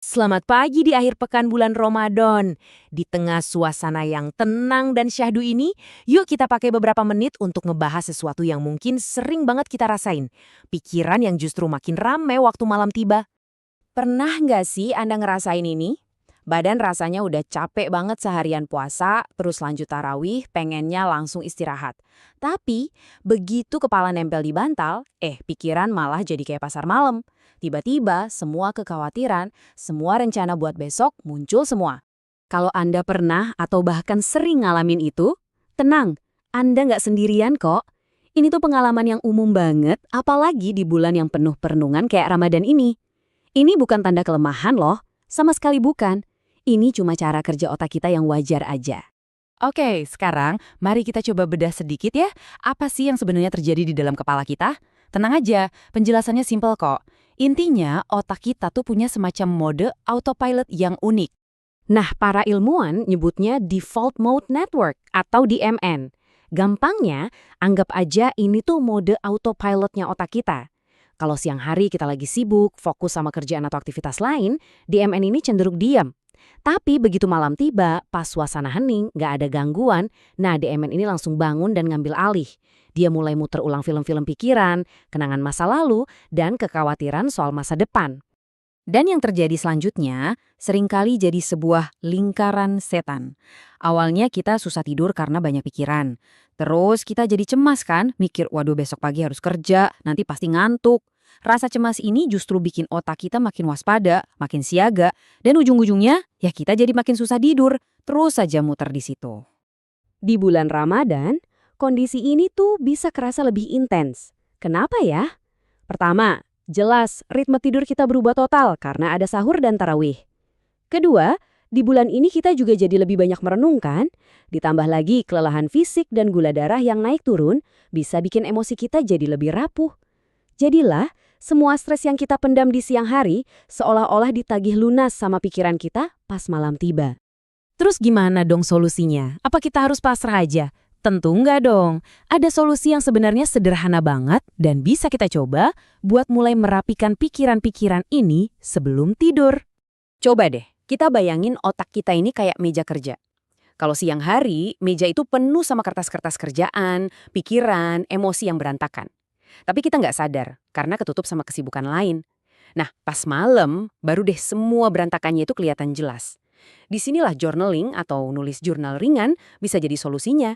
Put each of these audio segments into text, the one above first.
Selamat pagi di akhir pekan bulan Ramadan. Di tengah suasana yang tenang dan syahdu ini, yuk kita pakai beberapa menit untuk ngebahas sesuatu yang mungkin sering banget kita rasain. Pikiran yang justru makin rame waktu malam tiba. Pernah nggak sih Anda ngerasain ini? Badan rasanya udah capek banget seharian puasa, terus lanjut tarawih, pengennya langsung istirahat. Tapi, begitu kepala nempel di bantal, pikiran malah jadi kayak pasar malam. Tiba-tiba, semua kekhawatiran, semua rencana buat besok muncul semua. Kalau Anda pernah atau bahkan sering ngalamin itu, tenang, Anda nggak sendirian kok. Ini tuh pengalaman yang umum banget, apalagi di bulan yang penuh perenungan kayak Ramadan ini. Ini bukan tanda kelemahan loh, sama sekali bukan. Ini cuma cara kerja otak kita yang wajar aja. Oke, sekarang mari kita coba bedah sedikit ya. Apa sih yang sebenarnya terjadi di dalam kepala kita? Tenang aja, penjelasannya simpel kok. Intinya, otak kita tuh punya semacam mode autopilot yang unik. Nah, para ilmuwan nyebutnya Default Mode Network atau DMN. Gampangnya, anggap aja ini tuh mode autopilotnya otak kita. Kalau siang hari kita lagi sibuk, fokus sama kerjaan atau aktivitas lain, DMN ini cenderung diam. Tapi begitu malam tiba, pas suasana hening, nggak ada gangguan, nah DMN ini langsung bangun dan ngambil alih. Dia mulai muter ulang film-film pikiran, kenangan masa lalu, dan kekhawatiran soal masa depan. Dan yang terjadi selanjutnya, seringkali jadi sebuah lingkaran setan. Awalnya kita susah tidur karena banyak pikiran. Terus kita jadi cemas kan, mikir waduh besok pagi harus kerja, nanti pasti ngantuk. Rasa cemas ini justru bikin otak kita makin waspada, makin siaga, dan ujung-ujungnya ya kita jadi makin susah tidur, terus saja muter di situ. Di bulan Ramadan, kondisi ini tuh bisa kerasa lebih intens. Kenapa ya? Pertama, jelas ritme tidur kita berubah total karena ada sahur dan tarawih. Kedua, di bulan ini kita juga jadi lebih banyak merenungkan, ditambah lagi kelelahan fisik dan gula darah yang naik turun bisa bikin emosi kita jadi lebih rapuh. Jadilah, semua stres yang kita pendam di siang hari seolah-olah ditagih lunas sama pikiran kita pas malam tiba. Terus gimana dong solusinya? Apa kita harus pasrah aja? Tentu enggak dong. Ada solusi yang sebenarnya sederhana banget dan bisa kita coba buat mulai merapikan pikiran-pikiran ini sebelum tidur. Coba deh, kita bayangin otak kita ini kayak meja kerja. Kalau siang hari, meja itu penuh sama kertas-kertas kerjaan, pikiran, emosi yang berantakan. Tapi kita nggak sadar, karena ketutup sama kesibukan lain. Nah, pas malam, baru deh semua berantakannya itu kelihatan jelas. Disinilah journaling atau nulis jurnal ringan bisa jadi solusinya.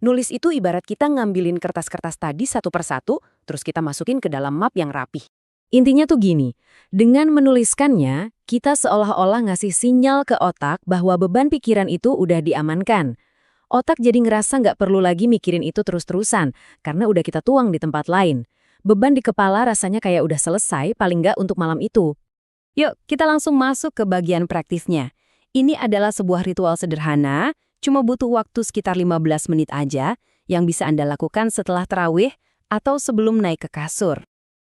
Nulis itu ibarat kita ngambilin kertas-kertas tadi satu persatu, terus kita masukin ke dalam map yang rapih. Intinya tuh gini, dengan menuliskannya, kita seolah-olah ngasih sinyal ke otak bahwa beban pikiran itu udah diamankan. Otak jadi ngerasa nggak perlu lagi mikirin itu terus-terusan, karena udah kita tuang di tempat lain. Beban di kepala rasanya kayak udah selesai, paling nggak untuk malam itu. Yuk, kita langsung masuk ke bagian praktisnya. Ini adalah sebuah ritual sederhana, cuma butuh waktu sekitar 15 menit aja, yang bisa Anda lakukan setelah tarawih atau sebelum naik ke kasur.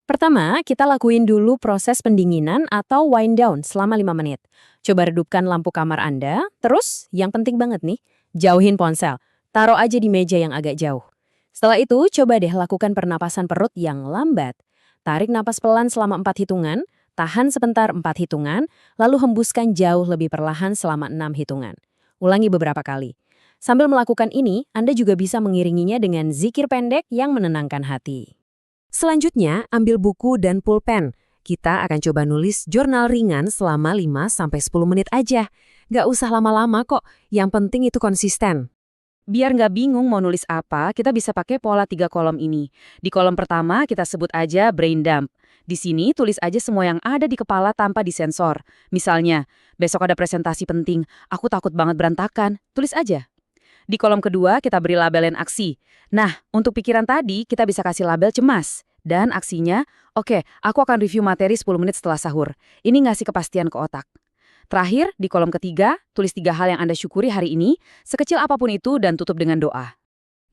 Pertama, kita lakuin dulu proses pendinginan atau wind down selama 5 menit. Coba redupkan lampu kamar Anda, terus yang penting banget nih, jauhin ponsel. Taruh aja di meja yang agak jauh. Setelah itu, coba deh lakukan pernapasan perut yang lambat. Tarik napas pelan selama 4 hitungan, tahan sebentar 4 hitungan, lalu hembuskan jauh lebih perlahan selama 6 hitungan. Ulangi beberapa kali. Sambil melakukan ini, Anda juga bisa mengiringinya dengan zikir pendek yang menenangkan hati. Selanjutnya, ambil buku dan pulpen. Kita akan coba nulis jurnal ringan selama 5-10 menit aja. Nggak usah lama-lama kok, yang penting itu konsisten. Biar nggak bingung mau nulis apa, kita bisa pakai pola 3 kolom ini. Di kolom pertama kita sebut aja brain dump. Di sini tulis aja semua yang ada di kepala tanpa disensor. Misalnya, besok ada presentasi penting, aku takut banget berantakan. Tulis aja. Di kolom kedua kita beri labelin aksi. Nah, untuk pikiran tadi kita bisa kasih label cemas. Dan aksinya, oke, aku akan review materi 10 menit setelah sahur. Ini ngasih kepastian ke otak. Terakhir, di kolom ketiga, tulis 3 hal yang Anda syukuri hari ini, sekecil apapun itu dan tutup dengan doa.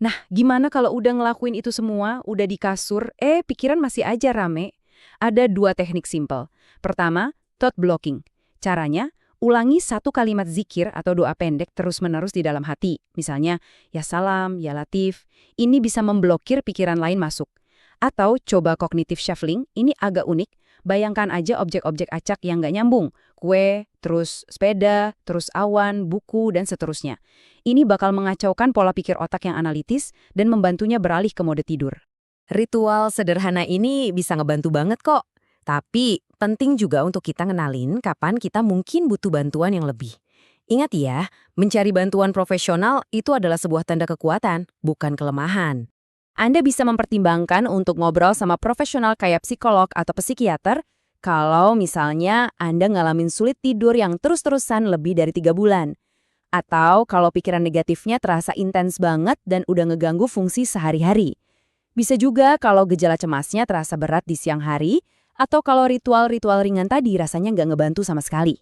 Nah, gimana kalau udah ngelakuin itu semua, udah di kasur, pikiran masih aja rame? Ada 2 teknik simple. Pertama, thought blocking. Caranya, ulangi 1 kalimat zikir atau doa pendek terus-menerus di dalam hati. Misalnya, ya salam, ya latif. Ini bisa memblokir pikiran lain masuk. Atau coba cognitive shuffling, ini agak unik. Bayangkan aja objek-objek acak yang nggak nyambung. kue, terus sepeda, terus awan, buku, dan seterusnya. Ini bakal mengacaukan pola pikir otak yang analitis dan membantunya beralih ke mode tidur. Ritual sederhana ini bisa ngebantu banget kok. Tapi penting juga untuk kita ngenalin kapan kita mungkin butuh bantuan yang lebih. Ingat ya, mencari bantuan profesional itu adalah sebuah tanda kekuatan, bukan kelemahan. Anda bisa mempertimbangkan untuk ngobrol sama profesional kayak psikolog atau psikiater kalau misalnya Anda ngalamin sulit tidur yang terus-terusan lebih dari 3 bulan. Atau kalau pikiran negatifnya terasa intens banget dan udah ngeganggu fungsi sehari-hari. Bisa juga kalau gejala cemasnya terasa berat di siang hari, atau kalau ritual-ritual ringan tadi rasanya nggak ngebantu sama sekali.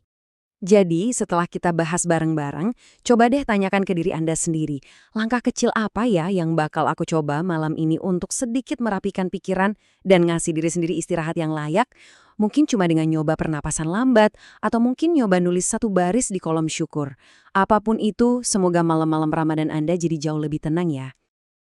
Jadi, setelah kita bahas bareng-bareng, coba deh tanyakan ke diri Anda sendiri, langkah kecil apa ya yang bakal aku coba malam ini untuk sedikit merapikan pikiran dan ngasih diri sendiri istirahat yang layak? Mungkin cuma dengan nyoba pernapasan lambat, atau mungkin nyoba nulis 1 baris di kolom syukur. Apapun itu, semoga malam-malam Ramadan Anda jadi jauh lebih tenang ya.